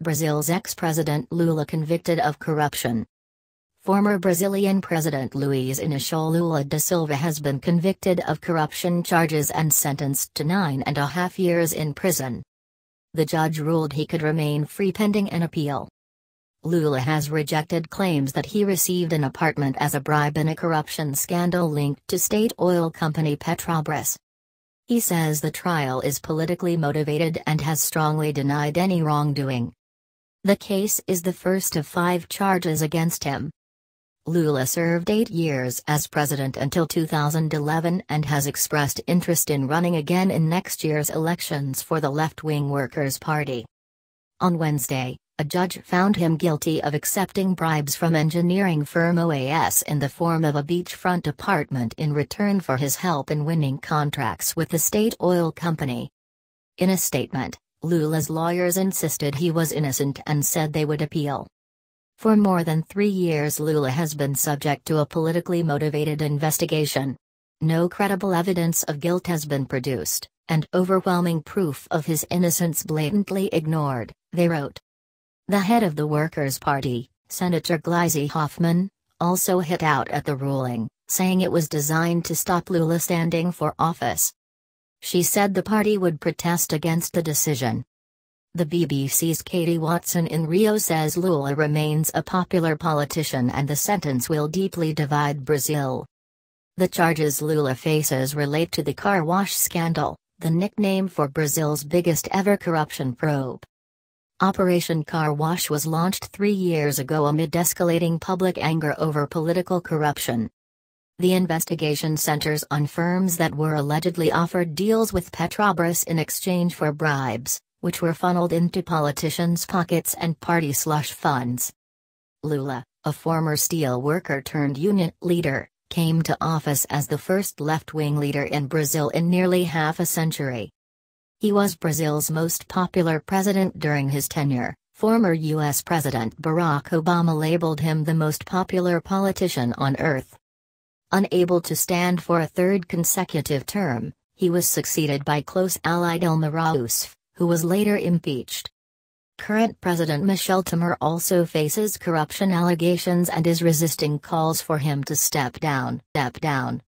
Brazil's ex-president Lula convicted of corruption. Former Brazilian President Luiz Inacio Lula da Silva has been convicted of corruption charges and sentenced to 9.5 years in prison. The judge ruled he could remain free pending an appeal. Lula has rejected claims that he received an apartment as a bribe in a corruption scandal linked to state oil company Petrobras. He says the trial is politically motivated and has strongly denied any wrongdoing. The case is the first of 5 charges against him. Lula served 8 years as president until 2011 and has expressed interest in running again in next year's elections for the left-wing Workers' Party. On Wednesday, a judge found him guilty of accepting bribes from engineering firm OAS in the form of a beachfront apartment in return for his help in winning contracts with the state oil company. In a statement, Lula's lawyers insisted he was innocent and said they would appeal. For more than 3 years Lula has been subject to a politically motivated investigation. No credible evidence of guilt has been produced, and overwhelming proof of his innocence blatantly ignored, they wrote. The head of the Workers' Party, Senator Gleisi Hoffmann, also hit out at the ruling, saying it was designed to stop Lula standing for office. She said the party would protest against the decision. The BBC's Katie Watson in Rio says Lula remains a popular politician and the sentence will deeply divide Brazil. The charges Lula faces relate to the car wash scandal, the nickname for Brazil's biggest ever corruption probe. Operation Car Wash was launched 3 years ago amid escalating public anger over political corruption. The investigation centers on firms that were allegedly offered deals with Petrobras in exchange for bribes, which were funneled into politicians' pockets and party slush funds. Lula, a former steel worker turned union leader, came to office as the first left-wing leader in Brazil in nearly half a century. He was Brazil's most popular president during his tenure. Former U.S. President Barack Obama labeled him the most popular politician on earth. Unable to stand for a third consecutive term, he was succeeded by close ally Dilma Rousseff, who was later impeached. Current President Michel Temer also faces corruption allegations and is resisting calls for him to step down.